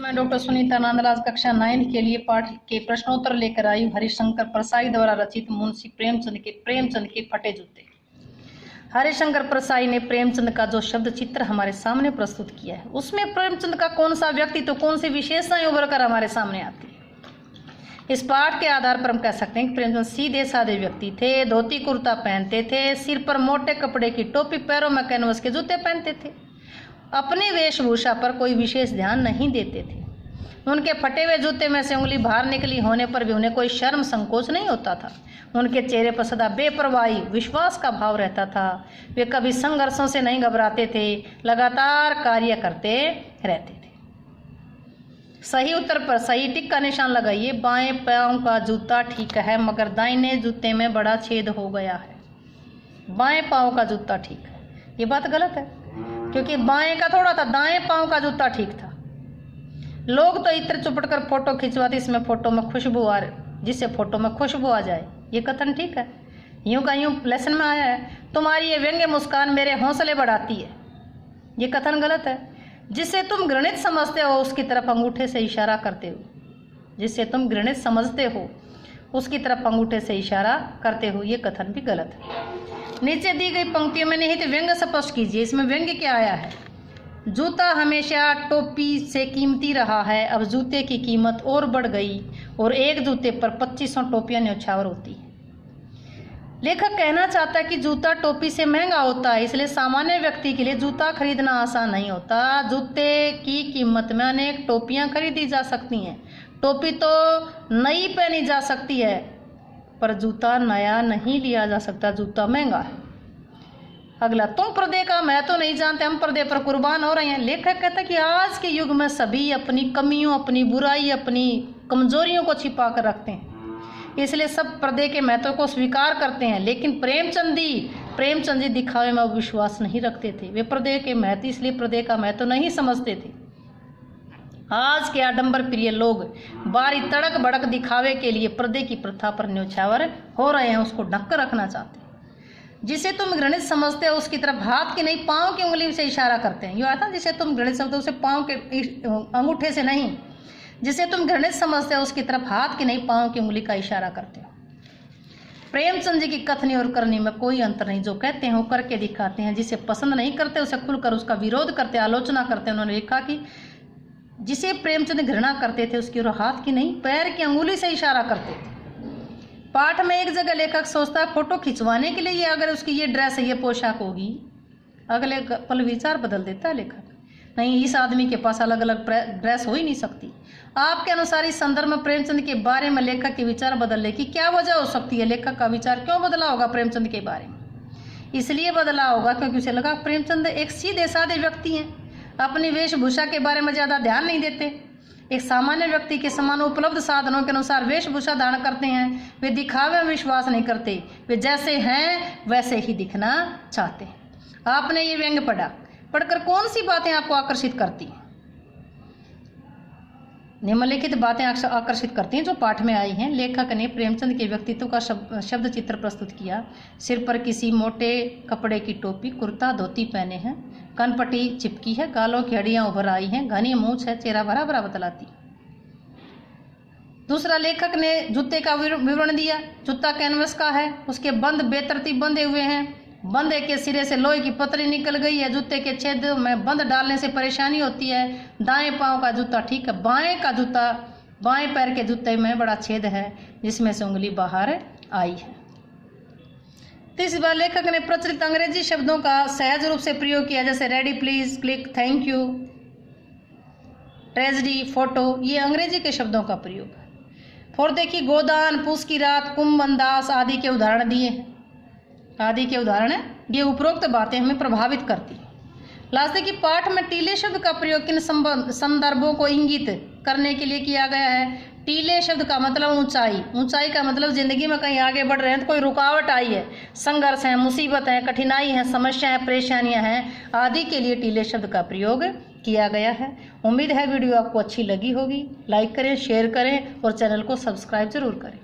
मैं डॉक्टर सुनीता नंदलाल कक्षा 9 के लिए पाठ के प्रश्नोत्तर लेकर आई हूँ। हरिशंकर प्रसाई द्वारा रचित मुंशी प्रेमचंद के फटे जूते। हरिशंकर प्रसाई ने प्रेमचंद का जो शब्द चित्र हमारे सामने प्रस्तुत किया है, उसमें प्रेमचंद का कौन सा व्यक्तित्व, कौन सी विशेषताएं उभर कर हमारे सामने आती है। इस पाठ के आधार पर हम कह सकते हैं कि प्रेमचंद सीधे साधे व्यक्ति थे, धोती कुर्ता पहनते थे, सिर पर मोटे कपड़े की टोपी, पैरों में कैनवस के जूते पहनते थे। अपनी वेशभूषा पर कोई विशेष ध्यान नहीं देते थे। उनके फटे हुए जूते में से उंगली बाहर निकली होने पर भी उन्हें कोई शर्म संकोच नहीं होता था। उनके चेहरे पर सदा बेपरवाही विश्वास का भाव रहता था। वे कभी संघर्षों से नहीं घबराते थे, लगातार कार्य करते रहते थे। सही उत्तर पर सही टिक का निशान लगाइए। बाएं पांव का जूता ठीक है मगर दाहिने जूते में बड़ा छेद हो गया है। बाएं पांव का जूता ठीक है, ये बात गलत है क्योंकि बाएं का थोड़ा था, दाएं पांव का जूता ठीक था। लोग तो इत्र चुपट कर फोटो खिंचवाते, इसमें फोटो में खुशबू आ रही, जिससे फोटो में खुशबू आ जाए, ये कथन ठीक है। यूं का यूं लेसन में आया है, तुम्हारी ये व्यंग्य मुस्कान मेरे हौसले बढ़ाती है, ये कथन गलत है। जिसे तुम घृणित समझते हो उसकी तरफ अंगूठे से इशारा करते हो, जिसे तुम घृणित समझते हो उसकी तरफ अंगूठे से इशारा करते हो, ये कथन भी गलत है। नीचे दी गई पंक्तियों में निहित व्यंग्य स्पष्ट कीजिए। इसमें व्यंग्य क्या आया है? जूता हमेशा टोपी से कीमती रहा है, अब जूते की कीमत और बढ़ गई और एक जूते पर 2500 टोपियां न्यौछावर होती है। लेखक कहना चाहता है कि जूता टोपी से महंगा होता है, इसलिए सामान्य व्यक्ति के लिए जूता खरीदना आसान नहीं होता। जूते की कीमत में अनेक टोपियां खरीदी जा सकती हैं। टोपी तो नई पहनी जा सकती है पर जूता नया नहीं लिया जा सकता, जूता महंगा है। अगला, तुम पर्दे का मैं तो नहीं जानते, हम पर्दे पर कुर्बान हो रहे हैं। लेखक कहता है कि आज के युग में सभी अपनी कमियों, अपनी बुराई, अपनी कमजोरियों को छिपा कर रखते हैं, इसलिए सब पर्दे के महत्व को स्वीकार करते हैं। लेकिन प्रेमचंद जी दिखावे में विश्वास नहीं रखते थे। वे पर्दे के महत्व, इसलिए पर्दे का महत्व नहीं समझते थे। आज के आडंबर प्रिय लोग बारी तड़क भड़क दिखावे के लिए पर्दे की प्रथा पर न्यौछावर हो रहे हैं, उसको ढक कर रखना चाहते हैं। जिसे तुम घृणित समझते हो उसकी तरफ हाथ की नहीं पांव की उंगली से इशारा करते हैं। ये आता है, जिसे तुम घृणित समझते हो उसे पांव के अंगूठे से नहीं, जिसे तुम घृणित समझते हो उसकी तरफ हाथ की नहीं पांव की उंगली का इशारा करते हो। प्रेमचंद जी की कथनी और करनी में कोई अंतर नहीं। जो कहते हैं वो करके दिखाते हैं। जिसे पसंद नहीं करते उसे खुलकर उसका विरोध करते, आलोचना करते हैं। उन्होंने लिखा कि जिसे प्रेमचंद घृणा करते थे उसकी ओर हाथ की नहीं पैर की अंगुली से इशारा करते थे। पाठ में एक जगह लेखक सोचता है फोटो खिंचवाने के लिए ये अगर उसकी ये ड्रेस है, ये पोशाक होगी, अगले पल विचार बदल देता है लेखक। नहीं, इस आदमी के पास अलग अलग ड्रेस हो ही नहीं सकती। आपके अनुसार इस संदर्भ में प्रेमचंद के बारे में लेखक के विचार बदलने की क्या वजह हो सकती है? लेखक का विचार क्यों बदला होगा प्रेमचंद के बारे में? इसलिए बदला होगा क्योंकि उसे लगा प्रेमचंद एक सीधे साधे व्यक्ति हैं, अपनी वेशभूषा के बारे में ज़्यादा ध्यान नहीं देते, एक सामान्य व्यक्ति के समान उपलब्ध साधनों के अनुसार वेशभूषा धारण करते हैं। वे दिखावे में विश्वास नहीं करते, वे जैसे हैं वैसे ही दिखना चाहते हैं। आपने ये व्यंग्य पढ़कर कौन सी बातें आपको आकर्षित करती हैं? निम्नलिखित बातें आकर्षित करती हैं जो पाठ में आई हैं। लेखक ने प्रेमचंद के व्यक्तित्व का शब्द चित्र प्रस्तुत किया। सिर पर किसी मोटे कपड़े की टोपी, कुर्ता धोती पहने हैं, कनपट्टी चिपकी है, गालों की हड्डियां उभर आई हैं, घनी मूंछ है, चेहरा भरा भरा बतलाती। दूसरा, लेखक ने जूते का विवरण दिया। जूता कैनवस का है, उसके बंद बेतरतीब बंधे हुए हैं, बंदे के सिरे से लोहे की पतरी निकल गई है, जूते के छेद में बंद डालने से परेशानी होती है। दाएं पांव का जूता ठीक है, बाएं पैर के जूते में बड़ा छेद है जिसमें से उंगली बाहर आई है। तीसरी बार, लेखक ने प्रचलित अंग्रेजी शब्दों का सहज रूप से प्रयोग किया, जैसे ready, please, click, thank you, tragedy, photo, ये अंग्रेजी के शब्दों का प्रयोग है। और देखिए, गोदान, पूस की रात, कुंभनदास आदि के उदाहरण दिए हैं। ये उपरोक्त बातें हमें प्रभावित करती हैं। लास्ट देखिए, पाठ में टीले शब्द का प्रयोग किन संदर्भों को इंगित करने के लिए किया गया है? टीले शब्द का मतलब ऊंचाई का मतलब जिंदगी में कहीं आगे बढ़ रहे हैं तो कोई रुकावट आई है, संघर्ष है, मुसीबत है, कठिनाई है, समस्या है, परेशानियां हैं आदि के लिए टीले शब्द का प्रयोग किया गया है। उम्मीद है वीडियो आपको अच्छी लगी होगी। लाइक करें, शेयर करें और चैनल को सब्सक्राइब जरूर करें।